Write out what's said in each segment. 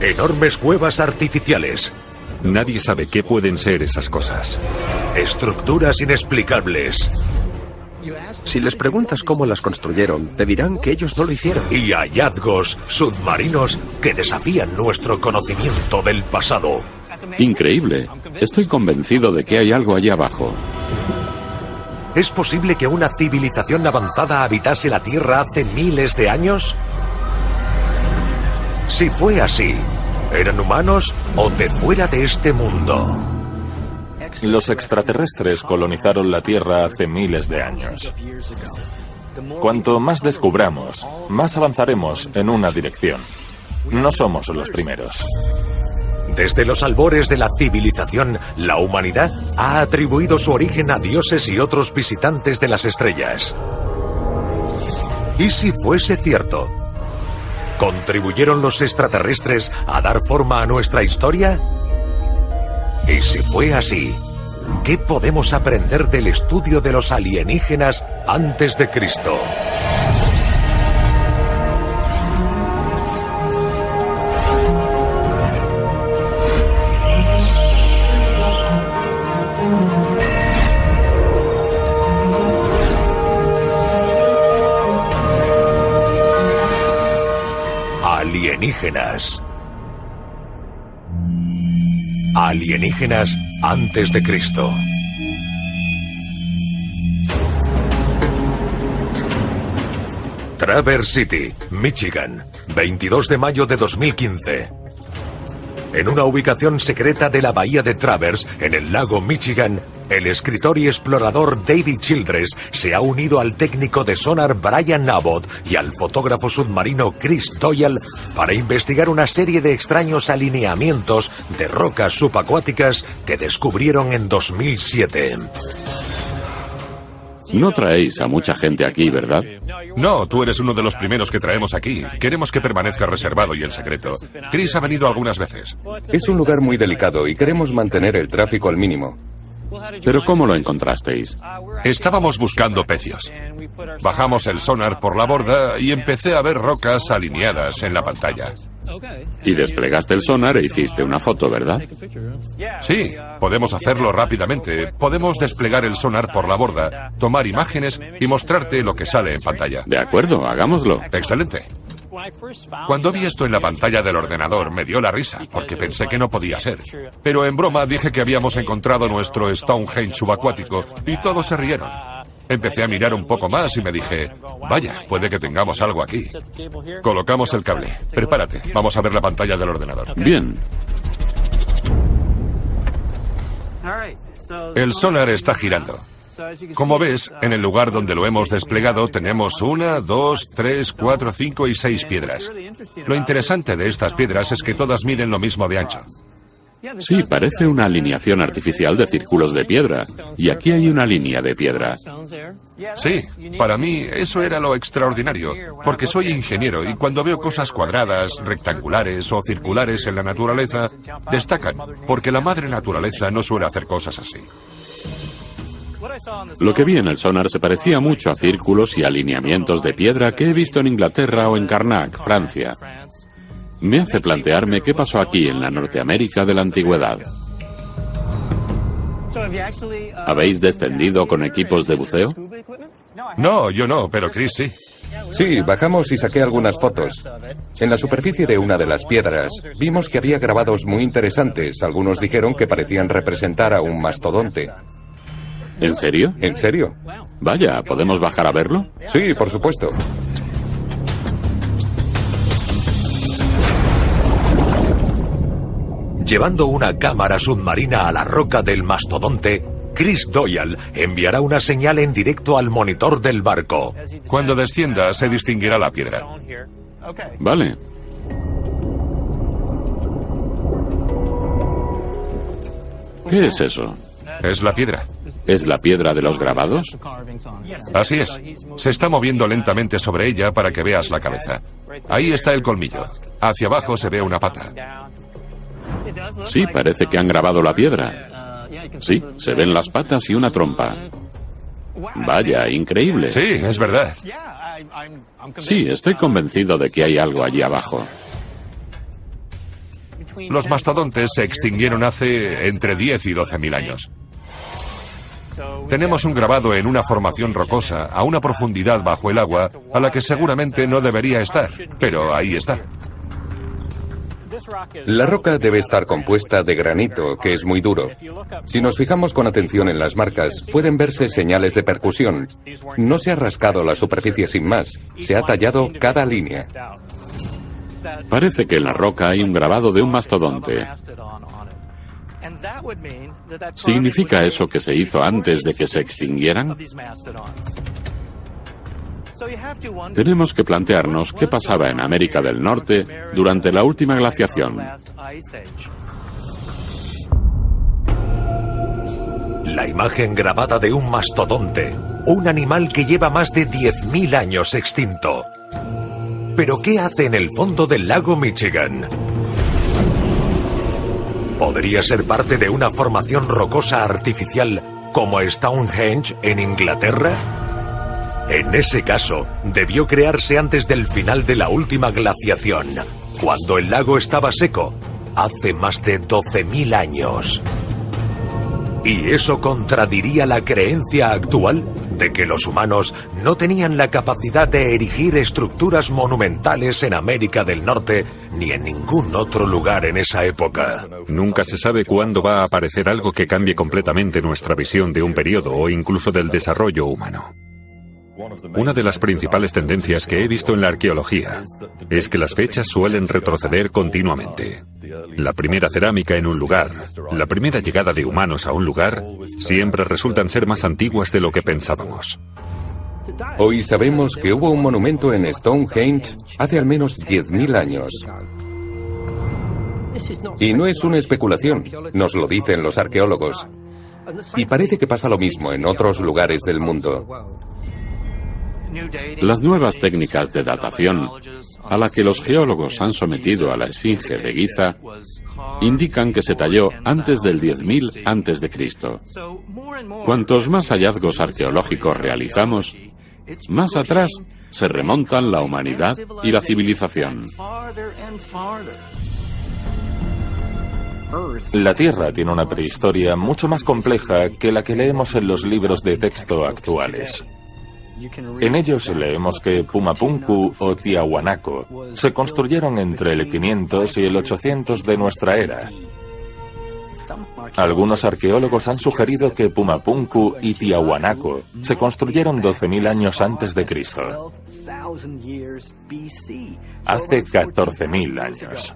Enormes cuevas artificiales. Nadie sabe qué pueden ser esas cosas. Estructuras inexplicables. Si les preguntas cómo las construyeron, te dirán que ellos no lo hicieron. Y hallazgos submarinos que desafían nuestro conocimiento del pasado. Increíble. Estoy convencido de que hay algo allí abajo. ¿Es posible que una civilización avanzada habitase la Tierra hace miles de años? Si fue así, ¿eran humanos o de fuera de este mundo? Los extraterrestres colonizaron la Tierra hace miles de años. Cuanto más descubramos, más avanzaremos en una dirección. No somos los primeros. Desde los albores de la civilización, la humanidad ha atribuido su origen a dioses y otros visitantes de las estrellas. ¿Y si fuese cierto? ¿Contribuyeron los extraterrestres a dar forma a nuestra historia? Y si fue así, ¿qué podemos aprender del estudio de los alienígenas antes de Cristo? Alienígenas. Alienígenas antes de Cristo. Traverse City, Michigan, 22 de mayo de 2015. En una ubicación secreta de la bahía de Traverse, en el lago Michigan, el escritor y explorador David Childress se ha unido al técnico de sonar Brian Abbott y al fotógrafo submarino Chris Doyle para investigar una serie de extraños alineamientos de rocas subacuáticas que descubrieron en 2007. No traéis a mucha gente aquí, ¿verdad? No, tú eres uno de los primeros que traemos aquí. Queremos que permanezca reservado y en secreto. Chris ha venido algunas veces. Es un lugar muy delicado y queremos mantener el tráfico al mínimo. ¿Pero cómo lo encontrasteis? Estábamos buscando pecios. Bajamos el sonar por la borda y empecé a ver rocas alineadas en la pantalla. Y desplegaste el sonar e hiciste una foto, ¿verdad? Sí, podemos hacerlo rápidamente. Podemos desplegar el sonar por la borda, tomar imágenes y mostrarte lo que sale en pantalla. De acuerdo, hagámoslo. Excelente. Cuando vi esto en la pantalla del ordenador me dio la risa, porque pensé que no podía ser. Pero en broma dije que habíamos encontrado nuestro Stonehenge subacuático y todos se rieron. Empecé a mirar un poco más y me dije, vaya, puede que tengamos algo aquí. Colocamos el cable. Prepárate, vamos a ver la pantalla del ordenador. Bien. El sonar está girando. Como ves, en el lugar donde lo hemos desplegado tenemos 1, 2, 3, 4, 5 y 6 piedras. Lo interesante de estas piedras es que todas miden lo mismo de ancho. Sí, parece una alineación artificial de círculos de piedra. Y aquí hay una línea de piedra. Sí, para mí eso era lo extraordinario, porque soy ingeniero y cuando veo cosas cuadradas, rectangulares o circulares en la naturaleza, destacan, porque la madre naturaleza no suele hacer cosas así. Lo que vi en el sonar se parecía mucho a círculos y alineamientos de piedra que he visto en Inglaterra o en Karnak, Francia. Me hace plantearme qué pasó aquí en la Norteamérica de la antigüedad. ¿Habéis descendido con equipos de buceo? No, yo no, pero Chris sí. Sí, bajamos y saqué algunas fotos. En la superficie de una de las piedras vimos que había grabados muy interesantes. Algunos dijeron que parecían representar a un mastodonte. ¿En serio? ¿En serio? Vaya, ¿podemos bajar a verlo? Sí, por supuesto. Llevando una cámara submarina a la roca del mastodonte, Chris Doyle enviará una señal en directo al monitor del barco. Cuando descienda se distinguirá la piedra. Vale. ¿Qué es eso? Es la piedra. ¿Es la piedra de los grabados? Así es. Se está moviendo lentamente sobre ella para que veas la cabeza. Ahí está el colmillo. Hacia abajo se ve una pata. Sí, parece que han grabado la piedra. Sí, se ven las patas y una trompa. Vaya, increíble. Sí, es verdad. Sí, estoy convencido de que hay algo allí abajo. Los mastodontes se extinguieron hace entre 10 y 12.000 años. Tenemos un grabado en una formación rocosa a una profundidad bajo el agua a la que seguramente no debería estar, pero ahí está. La roca debe estar compuesta de granito, que es muy duro. Si nos fijamos con atención en las marcas, pueden verse señales de percusión. No se ha rascado la superficie sin más, se ha tallado cada línea. Parece que en la roca hay un grabado de un mastodonte. ¿Significa eso que se hizo antes de que se extinguieran? Tenemos que plantearnos qué pasaba en América del Norte durante la última glaciación. La imagen grabada de un mastodonte, un animal que lleva más de 10.000 años extinto. ¿Pero qué hace en el fondo del lago Michigan? ¿Podría ser parte de una formación rocosa artificial como Stonehenge en Inglaterra? En ese caso, debió crearse antes del final de la última glaciación, cuando el lago estaba seco, hace más de 12.000 años. ¿Y eso contradiría la creencia actual de que los humanos no tenían la capacidad de erigir estructuras monumentales en América del Norte ni en ningún otro lugar en esa época? Nunca se sabe cuándo va a aparecer algo que cambie completamente nuestra visión de un periodo o incluso del desarrollo humano. Una de las principales tendencias que he visto en la arqueología es que las fechas suelen retroceder continuamente. La primera cerámica en un lugar, la primera llegada de humanos a un lugar, siempre resultan ser más antiguas de lo que pensábamos. Hoy sabemos que hubo un monumento en Stonehenge hace al menos 10.000 años. Y no es una especulación, nos lo dicen los arqueólogos. Y parece que pasa lo mismo en otros lugares del mundo. Las nuevas técnicas de datación a la que los geólogos han sometido a la Esfinge de Giza indican que se talló antes del 10.000 a.C. Cuantos más hallazgos arqueológicos realizamos, más atrás se remontan la humanidad y la civilización. La Tierra tiene una prehistoria mucho más compleja que la que leemos en los libros de texto actuales. En ellos leemos que Pumapunku o Tiahuanaco se construyeron entre el 500 y el 800 de nuestra era. Algunos arqueólogos han sugerido que Pumapunku y Tiahuanaco se construyeron 12.000 años antes de Cristo. Hace 14.000 años.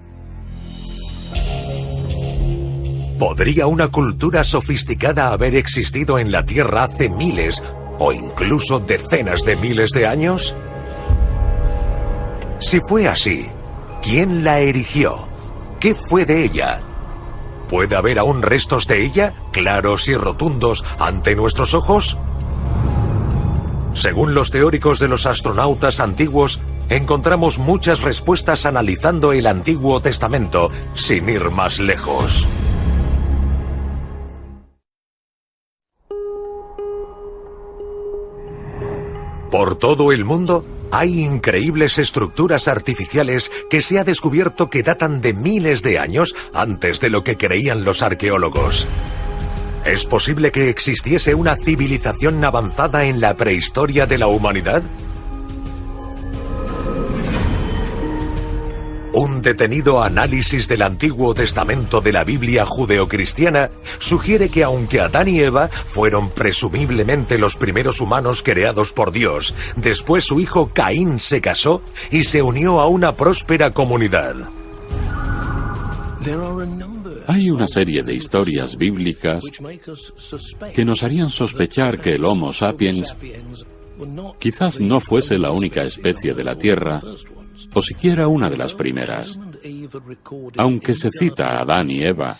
¿Podría una cultura sofisticada haber existido en la Tierra hace miles o incluso decenas de miles de años? Si fue así, ¿quién la erigió? ¿Qué fue de ella? ¿Puede haber aún restos de ella, claros y rotundos, ante nuestros ojos? Según los teóricos de los astronautas antiguos, encontramos muchas respuestas analizando el Antiguo Testamento, sin ir más lejos. Por todo el mundo hay increíbles estructuras artificiales que se ha descubierto que datan de miles de años antes de lo que creían los arqueólogos. ¿Es posible que existiese una civilización avanzada en la prehistoria de la humanidad? Un detenido análisis del Antiguo Testamento de la Biblia judeocristiana sugiere que aunque Adán y Eva fueron presumiblemente los primeros humanos creados por Dios, después su hijo Caín se casó y se unió a una próspera comunidad. Hay una serie de historias bíblicas que nos harían sospechar que el Homo sapiens quizás no fuese la única especie de la Tierra, o siquiera una de las primeras. Aunque se cita a Adán y Eva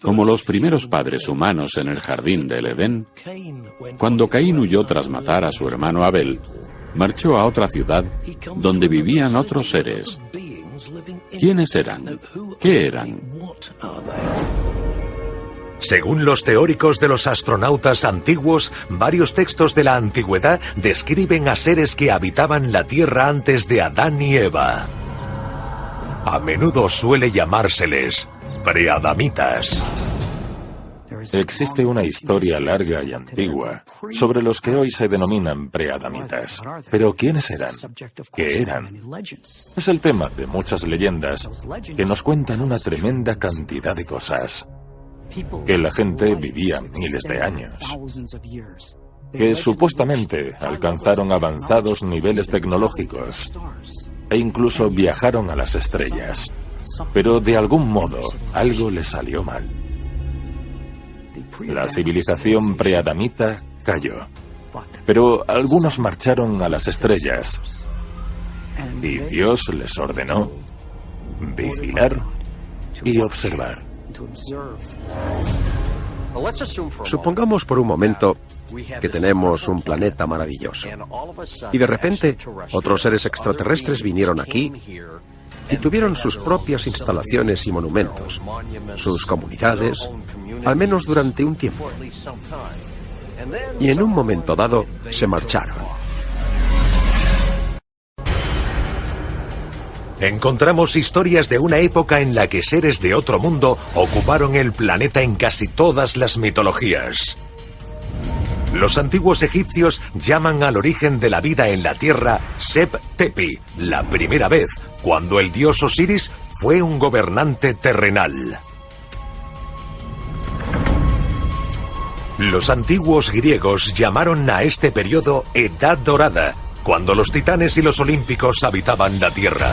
como los primeros padres humanos en el jardín del Edén, cuando Caín huyó tras matar a su hermano Abel, marchó a otra ciudad donde vivían otros seres. ¿Quiénes eran? ¿Qué eran? Según los teóricos de los astronautas antiguos, varios textos de la antigüedad describen a seres que habitaban la Tierra antes de Adán y Eva. A menudo suele llamárseles preadamitas. Existe una historia larga y antigua sobre los que hoy se denominan preadamitas. Pero ¿quiénes eran? ¿Qué eran? Es el tema de muchas leyendas que nos cuentan una tremenda cantidad de cosas. Que la gente vivía miles de años. Que supuestamente alcanzaron avanzados niveles tecnológicos e incluso viajaron a las estrellas. Pero de algún modo algo les salió mal. La civilización preadamita cayó, pero algunos marcharon a las estrellas y Dios les ordenó vigilar y observar. Supongamos por un momento que tenemos un planeta maravilloso y de repente otros seres extraterrestres vinieron aquí y tuvieron sus propias instalaciones y monumentos, sus comunidades, al menos durante un tiempo. Y en un momento dado se marcharon. Encontramos historias de una época en la que seres de otro mundo ocuparon el planeta en casi todas las mitologías. Los antiguos egipcios llaman al origen de la vida en la Tierra Sep-Tepi, la primera vez, cuando el dios Osiris fue un gobernante terrenal. Los antiguos griegos llamaron a este periodo Edad Dorada, cuando los titanes y los olímpicos habitaban la Tierra.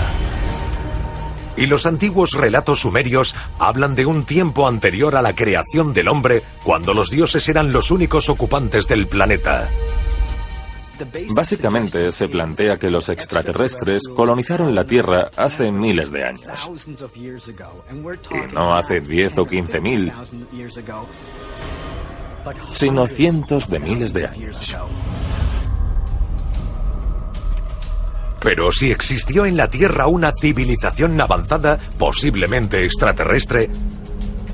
Y los antiguos relatos sumerios hablan de un tiempo anterior a la creación del hombre, cuando los dioses eran los únicos ocupantes del planeta. Básicamente se plantea que los extraterrestres colonizaron la Tierra hace miles de años. Y no hace 10 o 15.000, sino cientos de miles de años. Pero si existió en la Tierra una civilización avanzada, posiblemente extraterrestre,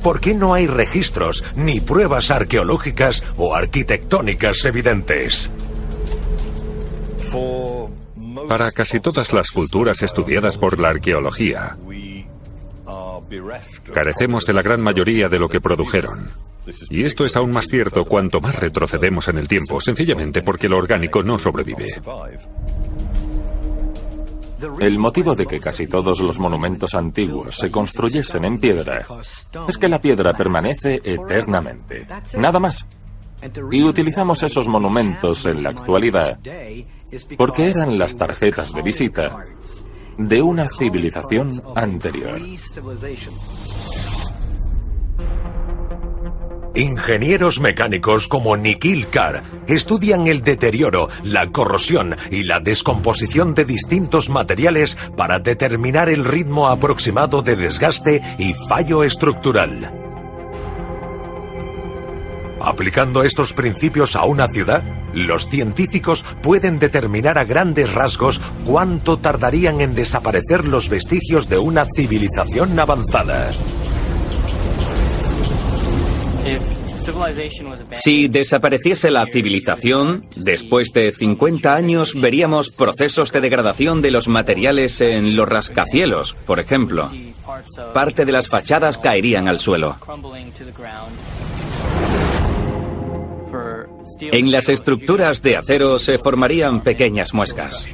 ¿por qué no hay registros ni pruebas arqueológicas o arquitectónicas evidentes? Para casi todas las culturas estudiadas por la arqueología, carecemos de la gran mayoría de lo que produjeron. Y esto es aún más cierto cuanto más retrocedemos en el tiempo, sencillamente porque lo orgánico no sobrevive. El motivo de que casi todos los monumentos antiguos se construyesen en piedra es que la piedra permanece eternamente. Nada más. Y utilizamos esos monumentos en la actualidad porque eran las tarjetas de visita de una civilización anterior. Ingenieros mecánicos como Nikhil Kar estudian el deterioro, la corrosión y la descomposición de distintos materiales para determinar el ritmo aproximado de desgaste y fallo estructural. Aplicando estos principios a una ciudad, los científicos pueden determinar a grandes rasgos cuánto tardarían en desaparecer los vestigios de una civilización avanzada. Si desapareciese la civilización, después de 50 años veríamos procesos de degradación de los materiales en los rascacielos, por ejemplo. Parte de las fachadas caerían al suelo. En las estructuras de acero se formarían pequeñas muescas.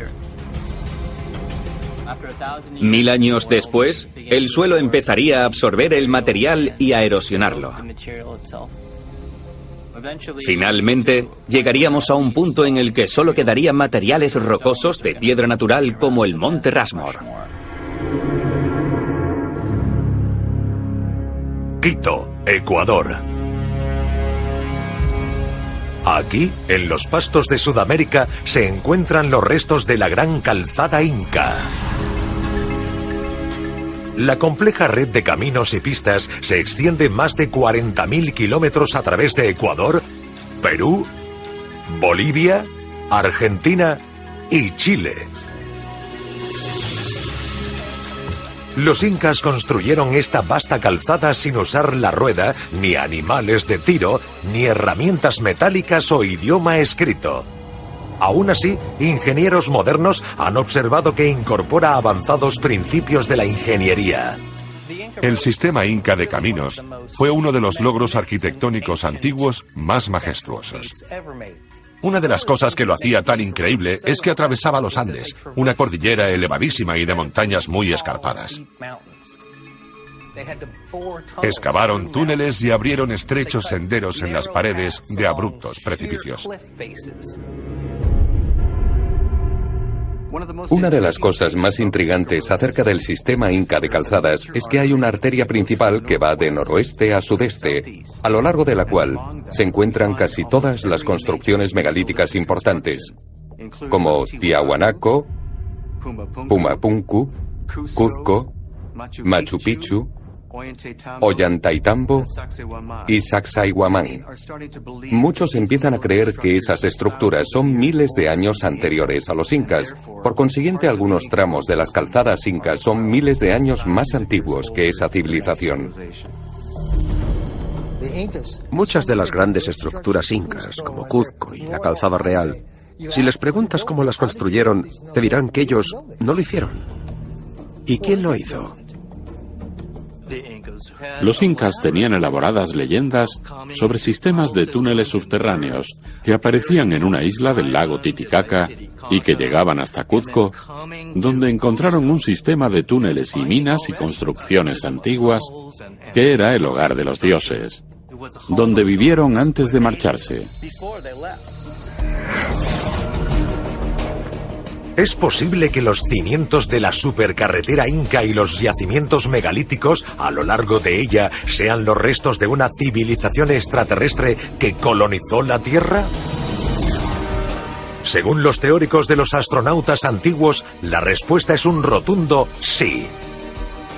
1000 años después, el suelo empezaría a absorber el material y a erosionarlo. Finalmente, llegaríamos a un punto en el que solo quedarían materiales rocosos de piedra natural como el monte Rushmore. Quito, Ecuador. Aquí, en los pastos de Sudamérica, se encuentran los restos de la gran calzada inca. La compleja red de caminos y pistas se extiende más de 40.000 kilómetros a través de Ecuador, Perú, Bolivia, Argentina y Chile. Los incas construyeron esta vasta calzada sin usar la rueda, ni animales de tiro, ni herramientas metálicas o idioma escrito. Aún así, ingenieros modernos han observado que incorpora avanzados principios de la ingeniería. El sistema inca de caminos fue uno de los logros arquitectónicos antiguos más majestuosos. Una de las cosas que lo hacía tan increíble es que atravesaba los Andes, una cordillera elevadísima y de montañas muy escarpadas. Excavaron túneles y abrieron estrechos senderos en las paredes de abruptos precipicios. Una de las cosas más intrigantes acerca del sistema inca de calzadas es que hay una arteria principal que va de noroeste a sudeste, a lo largo de la cual se encuentran casi todas las construcciones megalíticas importantes, como Tiahuanaco, Pumapunku, Cuzco, Machu Picchu, Ollantaytambo y Sacsayhuamán. Muchos empiezan a creer que esas estructuras son miles de años anteriores a los incas. Por consiguiente, algunos tramos de las calzadas incas son miles de años más antiguos que esa civilización. Muchas de las grandes estructuras incas, como Cuzco y la Calzada Real, si les preguntas cómo las construyeron, te dirán que ellos no lo hicieron. ¿Y quién lo hizo? Los incas tenían elaboradas leyendas sobre sistemas de túneles subterráneos que aparecían en una isla del lago Titicaca y que llegaban hasta Cuzco, donde encontraron un sistema de túneles y minas y construcciones antiguas que era el hogar de los dioses, donde vivieron antes de marcharse. ¿Es posible que los cimientos de la supercarretera inca y los yacimientos megalíticos a lo largo de ella sean los restos de una civilización extraterrestre que colonizó la Tierra? Según los teóricos de los astronautas antiguos, la respuesta es un rotundo sí.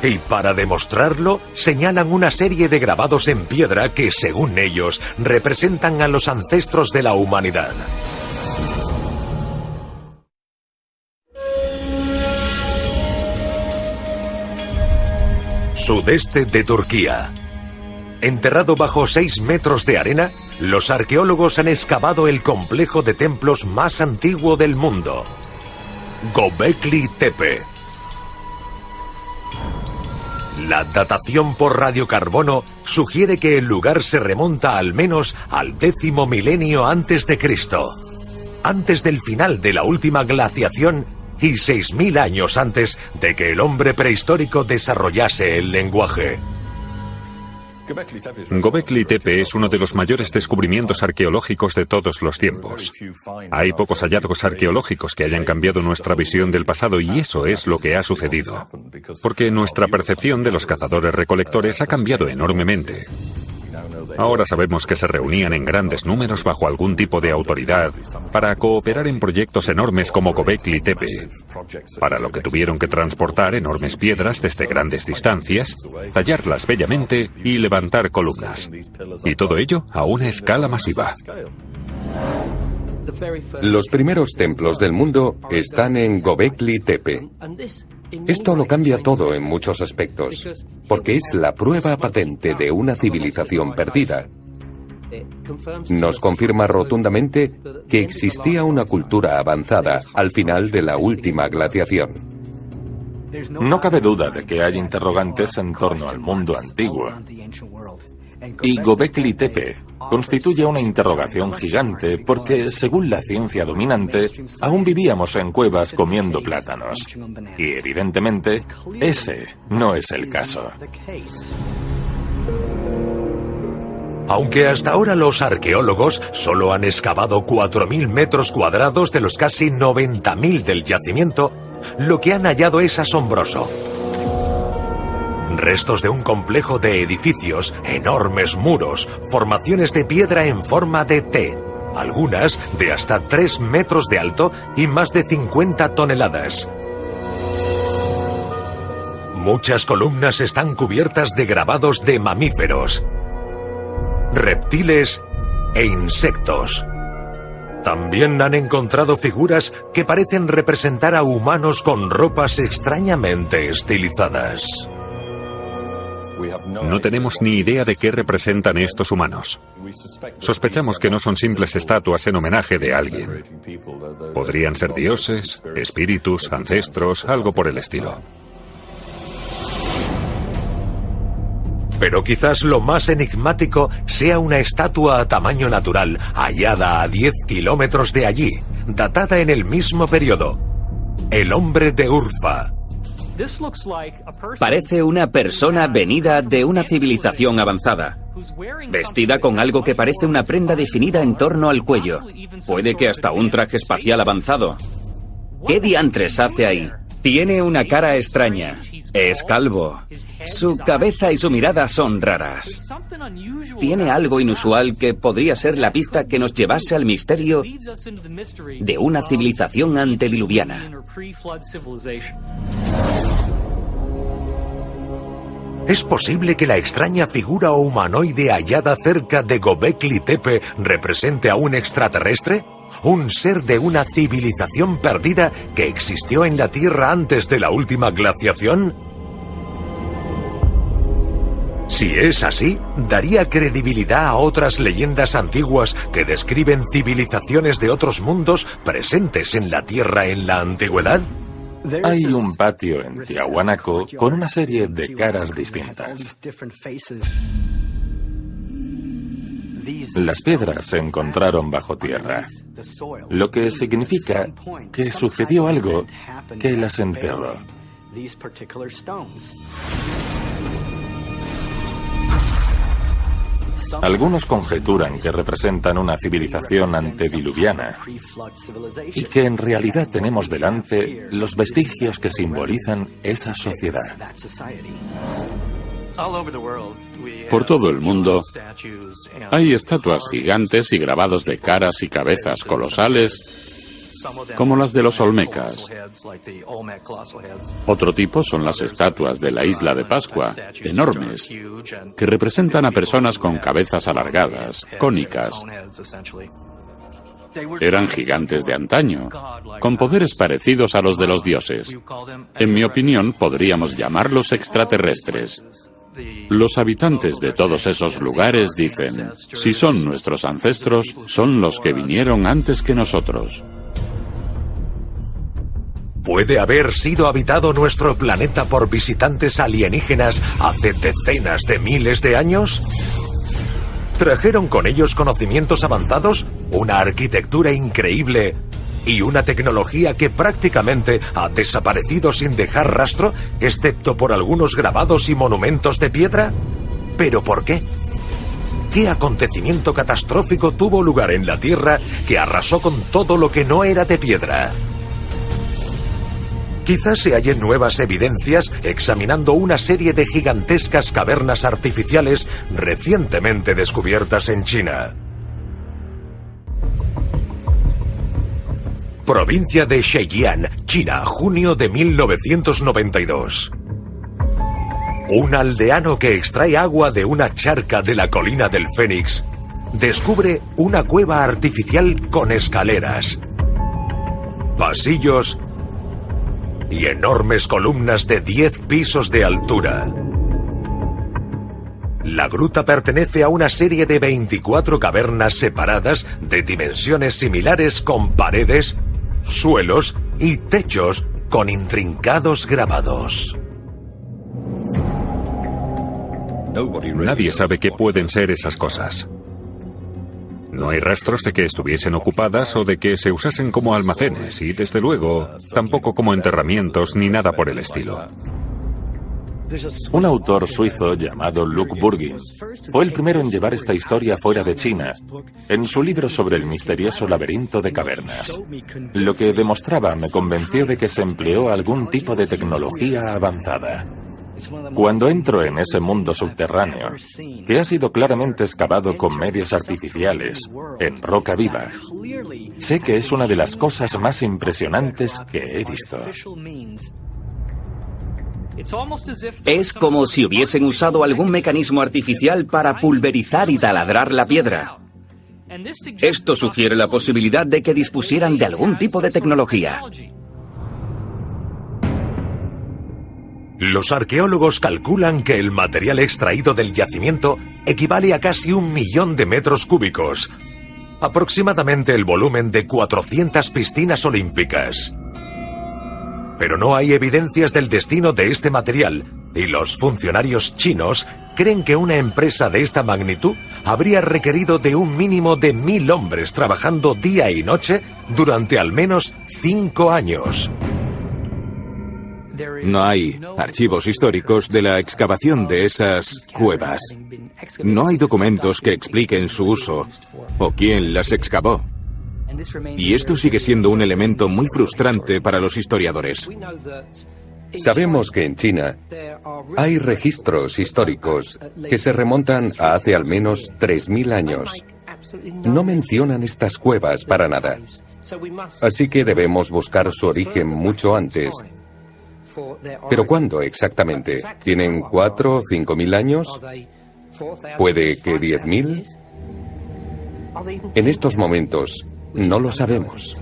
Y para demostrarlo, señalan una serie de grabados en piedra que, según ellos, representan a los ancestros de la humanidad. Sudeste de Turquía. Enterrado bajo 6 metros de arena, los arqueólogos han excavado el complejo de templos más antiguo del mundo, Göbekli Tepe. La datación por radiocarbono sugiere que el lugar se remonta al menos al 10º milenio antes de Cristo, antes del final de la última glaciación y 6.000 años antes de que el hombre prehistórico desarrollase el lenguaje. Göbekli Tepe es uno de los mayores descubrimientos arqueológicos de todos los tiempos. Hay pocos hallazgos arqueológicos que hayan cambiado nuestra visión del pasado y eso es lo que ha sucedido. Porque nuestra percepción de los cazadores-recolectores ha cambiado enormemente. Ahora sabemos que se reunían en grandes números bajo algún tipo de autoridad para cooperar en proyectos enormes como Göbekli Tepe, para lo que tuvieron que transportar enormes piedras desde grandes distancias, tallarlas bellamente y levantar columnas. Y todo ello a una escala masiva. Los primeros templos del mundo están en Göbekli Tepe. Esto lo cambia todo en muchos aspectos, porque es la prueba patente de una civilización perdida. Nos confirma rotundamente que existía una cultura avanzada al final de la última glaciación. No cabe duda de que hay interrogantes en torno al mundo antiguo. Y Göbekli Tepe constituye una interrogación gigante porque, según la ciencia dominante, aún vivíamos en cuevas comiendo plátanos. Y evidentemente, ese no es el caso. Aunque hasta ahora los arqueólogos solo han excavado 4.000 metros cuadrados de los casi 90.000 del yacimiento, lo que han hallado es asombroso. Restos de un complejo de edificios, enormes muros, formaciones de piedra en forma de T, algunas de hasta 3 metros de alto y más de 50 toneladas. Muchas columnas están cubiertas de grabados de mamíferos, reptiles e insectos. También han encontrado figuras que parecen representar a humanos con ropas extrañamente estilizadas. No tenemos ni idea de qué representan estos humanos. Sospechamos que no son simples estatuas en homenaje de alguien. Podrían ser dioses, espíritus, ancestros, algo por el estilo. Pero quizás lo más enigmático sea una estatua a tamaño natural, hallada a 10 kilómetros de allí, datada en el mismo periodo. El hombre de Urfa. Parece una persona venida de una civilización avanzada, vestida con algo que parece una prenda definida en torno al cuello. Puede que hasta un traje espacial avanzado. ¿Qué diantres hace ahí? Tiene una cara extraña. Es calvo. Su cabeza y su mirada son raras. Tiene algo inusual que podría ser la pista que nos llevase al misterio de una civilización antediluviana. ¿Es posible que la extraña figura humanoide hallada cerca de Göbekli Tepe represente a un extraterrestre? ¿Un ser de una civilización perdida que existió en la Tierra antes de la última glaciación? Si es así, daría credibilidad a otras leyendas antiguas que describen civilizaciones de otros mundos presentes en la Tierra en la antigüedad. Hay un patio en Tiahuanaco con una serie de caras distintas. Las piedras se encontraron bajo tierra, lo que significa que sucedió algo que las enterró. Algunos conjeturan que representan una civilización antediluviana y que en realidad tenemos delante los vestigios que simbolizan esa sociedad. Por todo el mundo hay estatuas gigantes y grabados de caras y cabezas colosales, como las de los olmecas. Otro tipo son las estatuas de la isla de Pascua, enormes, que representan a personas con cabezas alargadas, cónicas. Eran gigantes de antaño, con poderes parecidos a los de los dioses. En mi opinión, podríamos llamarlos extraterrestres. Los habitantes de todos esos lugares dicen, si son nuestros ancestros, son los que vinieron antes que nosotros. ¿Puede haber sido habitado nuestro planeta por visitantes alienígenas hace decenas de miles de años? ¿Trajeron con ellos conocimientos avanzados, una arquitectura increíble y una tecnología que prácticamente ha desaparecido sin dejar rastro, excepto por algunos grabados y monumentos de piedra? ¿Pero por qué? ¿Qué acontecimiento catastrófico tuvo lugar en la Tierra que arrasó con todo lo que no era de piedra? Quizás se hallen nuevas evidencias examinando una serie de gigantescas cavernas artificiales recientemente descubiertas en China. Provincia de Zhejiang, China, junio de 1992. Un aldeano que extrae agua de una charca de la colina del Fénix descubre una cueva artificial con escaleras, pasillos y enormes columnas de 10 pisos de altura. La gruta pertenece a una serie de 24 cavernas separadas de dimensiones similares con paredes, suelos y techos con intrincados grabados. Nadie sabe qué pueden ser esas cosas. No hay rastros de que estuviesen ocupadas o de que se usasen como almacenes y, desde luego, tampoco como enterramientos ni nada por el estilo. Un autor suizo llamado Luc Burgin fue el primero en llevar esta historia fuera de China, en su libro sobre el misterioso laberinto de cavernas. Lo que demostraba me convenció de que se empleó algún tipo de tecnología avanzada. Cuando entro en ese mundo subterráneo, que ha sido claramente excavado con medios artificiales, en roca viva, sé que es una de las cosas más impresionantes que he visto. Es como si hubiesen usado algún mecanismo artificial para pulverizar y taladrar la piedra. Esto sugiere la posibilidad de que dispusieran de algún tipo de tecnología. Los arqueólogos calculan que el material extraído del yacimiento equivale a casi 1 millón de metros cúbicos, aproximadamente el volumen de 400 piscinas olímpicas. Pero no hay evidencias del destino de este material, y los funcionarios chinos creen que una empresa de esta magnitud habría requerido de un mínimo de 1000 hombres trabajando día y noche durante al menos 5 años. No hay archivos históricos de la excavación de esas cuevas. No hay documentos que expliquen su uso o quién las excavó. Y esto sigue siendo un elemento muy frustrante para los historiadores. Sabemos que en China hay registros históricos que se remontan a hace al menos 3000 años. No mencionan estas cuevas para nada. Así que debemos buscar su origen mucho antes. ¿Pero cuándo exactamente? ¿Tienen 4 o 5000 años? ¿Puede que 10.000? En estos momentos no lo sabemos.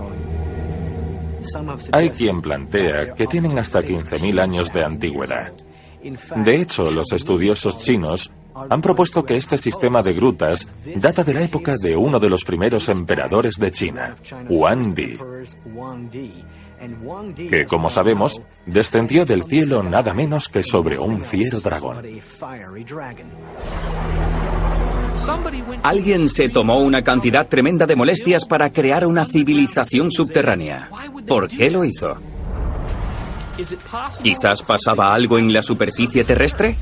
Hay quien plantea que tienen hasta 15.000 años de antigüedad. De hecho, los estudiosos chinos han propuesto que este sistema de grutas data de la época de uno de los primeros emperadores de China, Huangdi, que, como sabemos, descendió del cielo nada menos que sobre un fiero dragón. Alguien se tomó una cantidad tremenda de molestias para crear una civilización subterránea. ¿Por qué lo hizo? ¿Quizás pasaba algo en la superficie terrestre?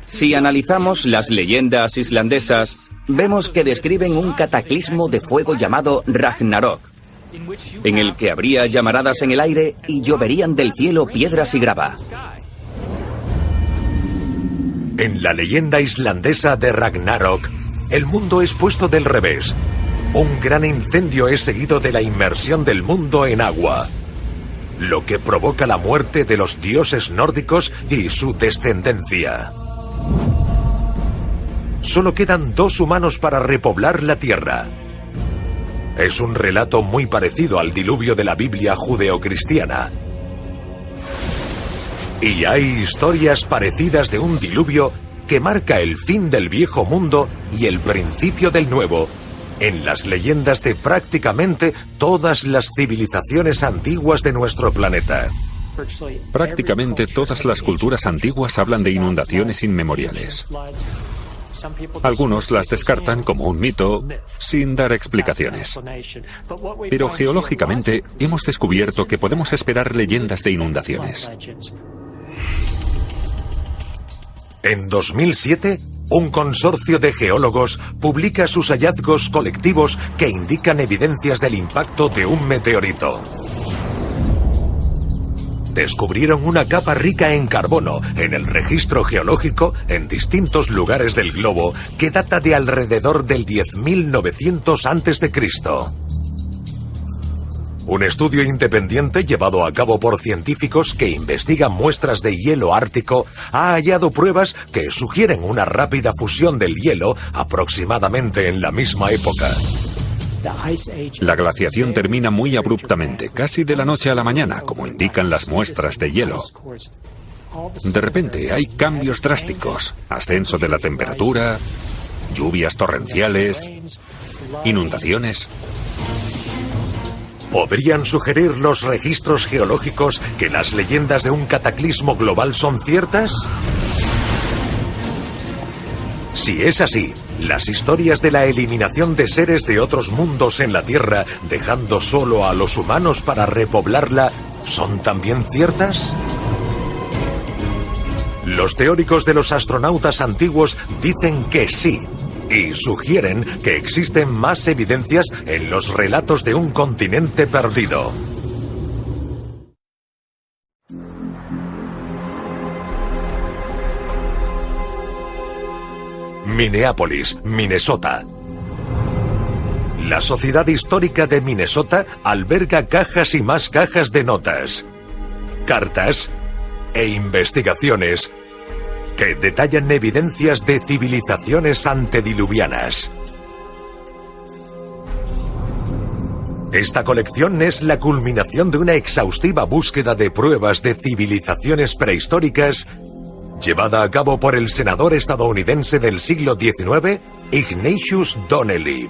Si analizamos las leyendas islandesas, vemos que describen un cataclismo de fuego llamado Ragnarok, en el que habría llamaradas en el aire y lloverían del cielo piedras y grava. En la leyenda islandesa de Ragnarok, el mundo es puesto del revés. Un gran incendio es seguido de la inmersión del mundo en agua, lo que provoca la muerte de los dioses nórdicos y su descendencia. Solo quedan 2 humanos para repoblar la tierra. Es un relato muy parecido al diluvio de la Biblia judeocristiana. Y hay historias parecidas de un diluvio que marca el fin del viejo mundo y el principio del nuevo, en las leyendas de prácticamente todas las civilizaciones antiguas de nuestro planeta. Prácticamente todas las culturas antiguas hablan de inundaciones inmemoriales. Algunos las descartan como un mito sin dar explicaciones. Pero geológicamente hemos descubierto que podemos esperar leyendas de inundaciones. En 2007, un consorcio de geólogos publica sus hallazgos colectivos que indican evidencias del impacto de un meteorito. Descubrieron una capa rica en carbono en el registro geológico en distintos lugares del globo que data de alrededor del 10.900 a.C. Un estudio independiente llevado a cabo por científicos que investigan muestras de hielo ártico ha hallado pruebas que sugieren una rápida fusión del hielo aproximadamente en la misma época. La glaciación termina muy abruptamente, casi de la noche a la mañana, como indican las muestras de hielo. De repente hay cambios drásticos, ascenso de la temperatura, lluvias torrenciales, inundaciones. ¿Podrían sugerir los registros geológicos que las leyendas de un cataclismo global son ciertas? Si es así, las historias de la eliminación de seres de otros mundos en la Tierra, dejando solo a los humanos para repoblarla, ¿son también ciertas? Los teóricos de los astronautas antiguos dicen que sí, y sugieren que existen más evidencias en los relatos de un continente perdido. Minneapolis, Minnesota. La Sociedad Histórica de Minnesota alberga cajas y más cajas de notas, cartas e investigaciones que detallan evidencias de civilizaciones antediluvianas. Esta colección es la culminación de una exhaustiva búsqueda de pruebas de civilizaciones prehistóricas llevada a cabo por el senador estadounidense del siglo XIX, Ignatius Donnelly.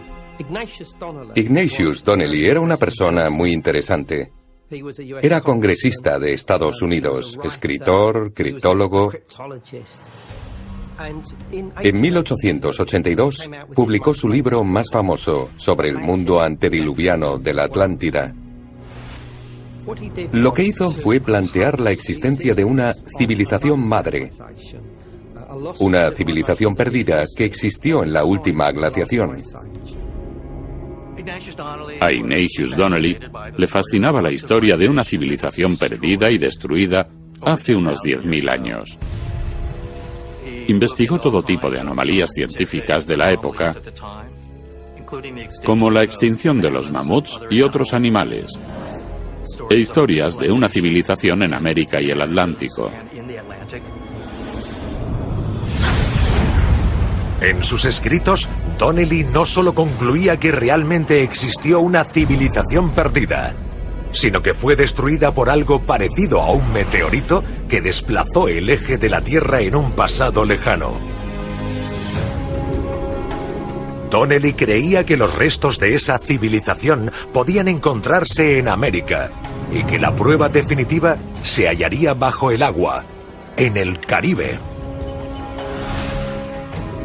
Ignatius Donnelly era una persona muy interesante. Era congresista de Estados Unidos, escritor, criptólogo. En 1882 publicó su libro más famoso sobre el mundo antediluviano de la Atlántida. Lo que hizo fue plantear la existencia de una civilización madre, una civilización perdida que existió en la última glaciación. A Ignatius Donnelly le fascinaba la historia de una civilización perdida y destruida hace unos 10.000 años. Investigó todo tipo de anomalías científicas de la época, como la extinción de los mamuts y otros animales, e historias de una civilización en América y el Atlántico. En sus escritos, Donnelly no solo concluía que realmente existió una civilización perdida, sino que fue destruida por algo parecido a un meteorito que desplazó el eje de la Tierra en un pasado lejano. Donnelly creía que los restos de esa civilización podían encontrarse en América y que la prueba definitiva se hallaría bajo el agua, en el Caribe.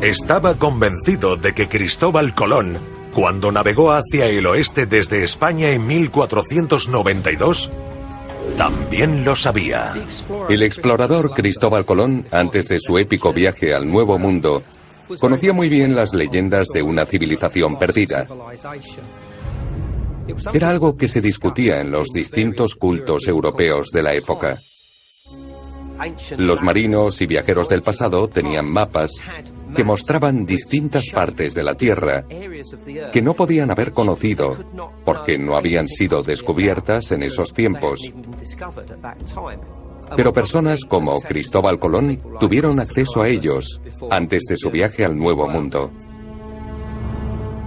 Estaba convencido de que Cristóbal Colón, cuando navegó hacia el oeste desde España en 1492, también lo sabía. El explorador Cristóbal Colón, antes de su épico viaje al Nuevo Mundo, conocía muy bien las leyendas de una civilización perdida. Era algo que se discutía en los distintos cultos europeos de la época. Los marinos y viajeros del pasado tenían mapas que mostraban distintas partes de la Tierra que no podían haber conocido porque no habían sido descubiertas en esos tiempos. Pero personas como Cristóbal Colón tuvieron acceso a ellos antes de su viaje al Nuevo Mundo.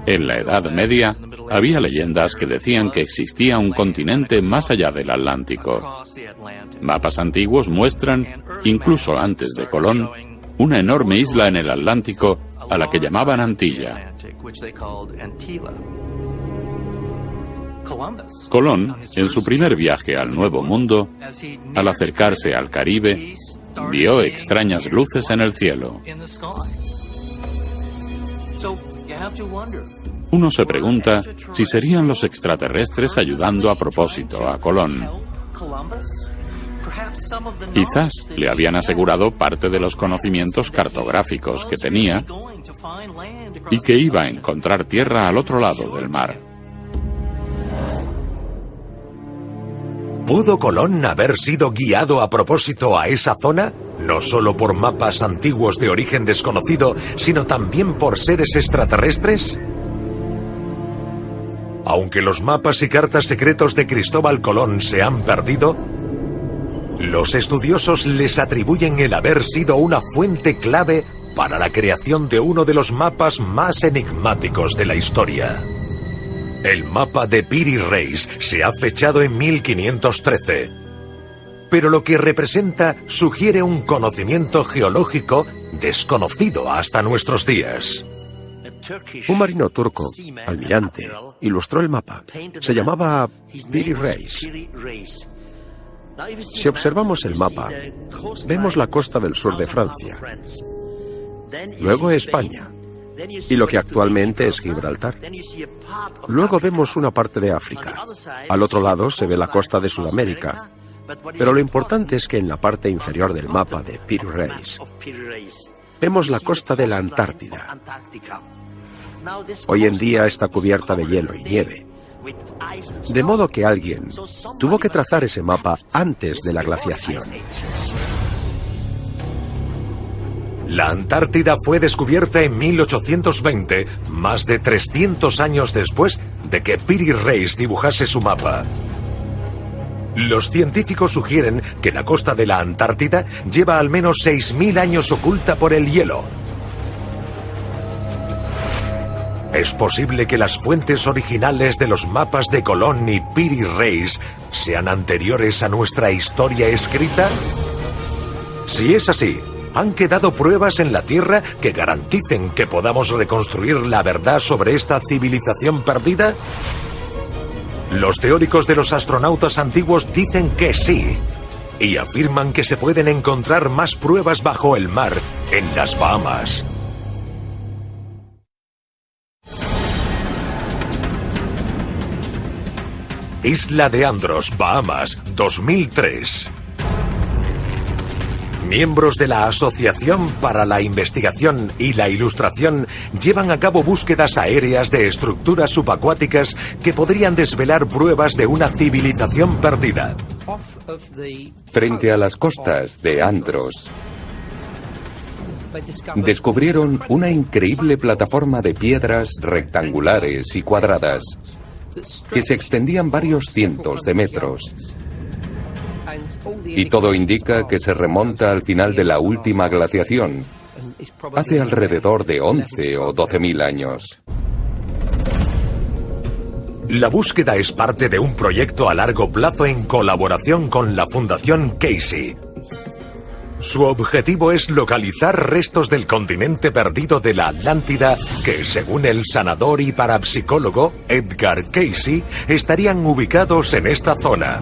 En la Edad Media había leyendas que decían que existía un continente más allá del Atlántico. Mapas antiguos muestran, incluso antes de Colón, una enorme isla en el Atlántico a la que llamaban Antilla. Colón, en su primer viaje al Nuevo Mundo, al acercarse al Caribe, vio extrañas luces en el cielo. Uno se pregunta si serían los extraterrestres ayudando a propósito a Colón. Quizás le habían asegurado parte de los conocimientos cartográficos que tenía y que iba a encontrar tierra al otro lado del mar. ¿Pudo Colón haber sido guiado a propósito a esa zona? No solo por mapas antiguos de origen desconocido, sino también por seres extraterrestres. Aunque los mapas y cartas secretos de Cristóbal Colón se han perdido, los estudiosos les atribuyen el haber sido una fuente clave para la creación de uno de los mapas más enigmáticos de la historia. El mapa de Piri Reis se ha fechado en 1513, pero lo que representa sugiere un conocimiento geológico desconocido hasta nuestros días. Un marino turco, almirante, ilustró el mapa. Se llamaba Piri Reis. Si observamos el mapa, vemos la costa del sur de Francia, luego España, y lo que actualmente es Gibraltar. Luego vemos una parte de África. Al otro lado se ve la costa de Sudamérica. Pero lo importante es que en la parte inferior del mapa de Piri Reis vemos la costa de la Antártida. Hoy en día está cubierta de hielo y nieve. De modo que alguien tuvo que trazar ese mapa antes de la glaciación. La Antártida fue descubierta en 1820, más de 300 años después de que Piri Reis dibujase su mapa. Los científicos sugieren que la costa de la Antártida lleva al menos 6.000 años oculta por el hielo. ¿Es posible que las fuentes originales de los mapas de Colón y Piri Reis sean anteriores a nuestra historia escrita? Si es así, ¿han quedado pruebas en la Tierra que garanticen que podamos reconstruir la verdad sobre esta civilización perdida? Los teóricos de los astronautas antiguos dicen que sí, y afirman que se pueden encontrar más pruebas bajo el mar en las Bahamas. Isla de Andros, Bahamas, 2003. Miembros de la Asociación para la Investigación y la Ilustración llevan a cabo búsquedas aéreas de estructuras subacuáticas que podrían desvelar pruebas de una civilización perdida. Frente a las costas de Andros, descubrieron una increíble plataforma de piedras rectangulares y cuadradas que se extendían varios cientos de metros. Y todo indica que se remonta al final de la última glaciación, hace alrededor de 11 o 12.000 años. La búsqueda es parte de un proyecto a largo plazo en colaboración con la Fundación Casey. Su objetivo es localizar restos del continente perdido de la Atlántida que, según el sanador y parapsicólogo Edgar Casey, estarían ubicados en esta zona.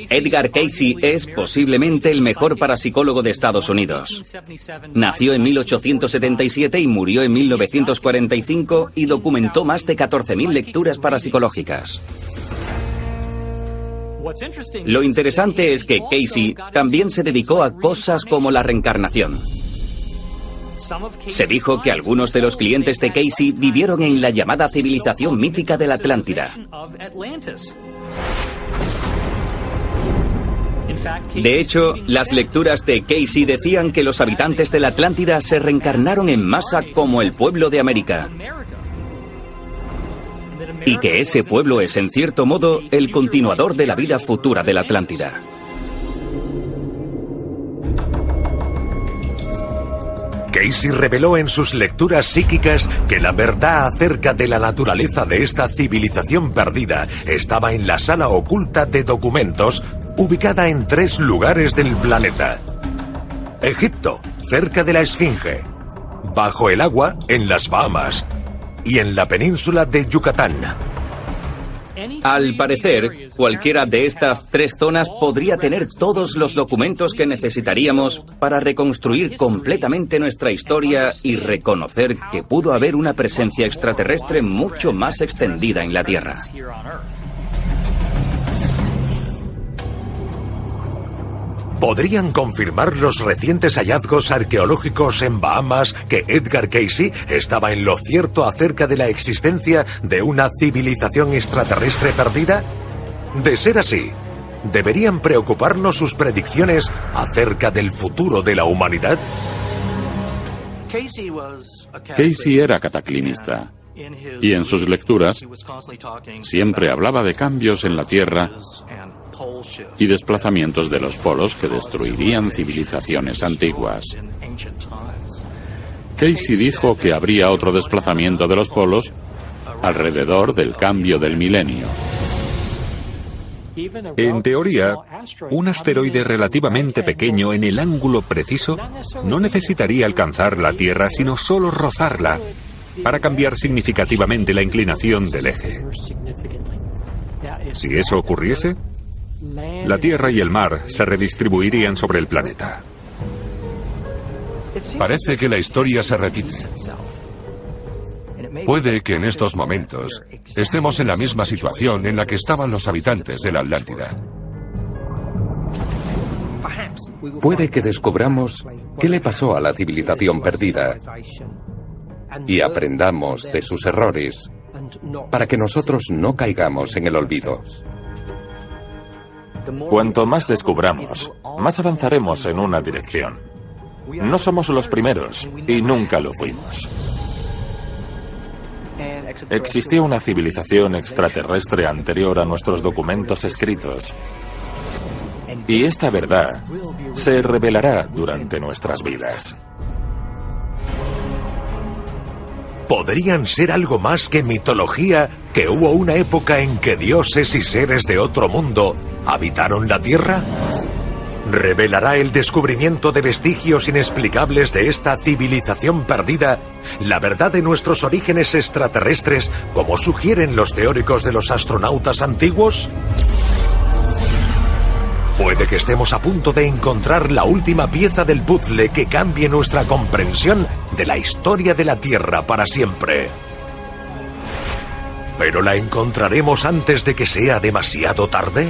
Edgar Casey es posiblemente el mejor parapsicólogo de Estados Unidos. Nació en 1877 y murió en 1945 y documentó más de 14.000 lecturas parapsicológicas. Lo interesante es que Casey también se dedicó a cosas como la reencarnación. Se dijo que algunos de los clientes de Casey vivieron en la llamada civilización mítica de la Atlántida. De hecho, las lecturas de Casey decían que los habitantes de la Atlántida se reencarnaron en masa como el pueblo de América. Y que ese pueblo es, en cierto modo, el continuador de la vida futura de la Atlántida. Casey reveló en sus lecturas psíquicas que la verdad acerca de la naturaleza de esta civilización perdida estaba en la sala oculta de documentos, ubicada en 3 lugares del planeta: Egipto, cerca de la Esfinge; bajo el agua, en las Bahamas; y en la península de Yucatán. Al parecer, cualquiera de estas 3 zonas podría tener todos los documentos que necesitaríamos para reconstruir completamente nuestra historia y reconocer que pudo haber una presencia extraterrestre mucho más extendida en la Tierra. ¿Podrían confirmar los recientes hallazgos arqueológicos en Bahamas que Edgar Casey estaba en lo cierto acerca de la existencia de una civilización extraterrestre perdida? De ser así, ¿deberían preocuparnos sus predicciones acerca del futuro de la humanidad? Casey era cataclimista, y en sus lecturas siempre hablaba de cambios en la Tierra y desplazamientos de los polos que destruirían civilizaciones antiguas. Casey dijo que habría otro desplazamiento de los polos alrededor del cambio del milenio. En teoría, un asteroide relativamente pequeño en el ángulo preciso no necesitaría alcanzar la Tierra, sino solo rozarla, para cambiar significativamente la inclinación del eje. Si eso ocurriese, la Tierra y el mar se redistribuirían sobre el planeta. Parece que la historia se repite. Puede que en estos momentos estemos en la misma situación en la que estaban los habitantes de la Atlántida. Puede que descubramos qué le pasó a la civilización perdida y aprendamos de sus errores para que nosotros no caigamos en el olvido. Cuanto más descubramos, más avanzaremos en una dirección. No somos los primeros y nunca lo fuimos. Existió una civilización extraterrestre anterior a nuestros documentos escritos. Y esta verdad se revelará durante nuestras vidas. ¿Podrían ser algo más que mitología, que hubo una época en que dioses y seres de otro mundo habitaron la Tierra? ¿Revelará el descubrimiento de vestigios inexplicables de esta civilización perdida la verdad de nuestros orígenes extraterrestres, como sugieren los teóricos de los astronautas antiguos? Puede que estemos a punto de encontrar la última pieza del puzzle que cambie nuestra comprensión de la historia de la Tierra para siempre. ¿Pero la encontraremos antes de que sea demasiado tarde?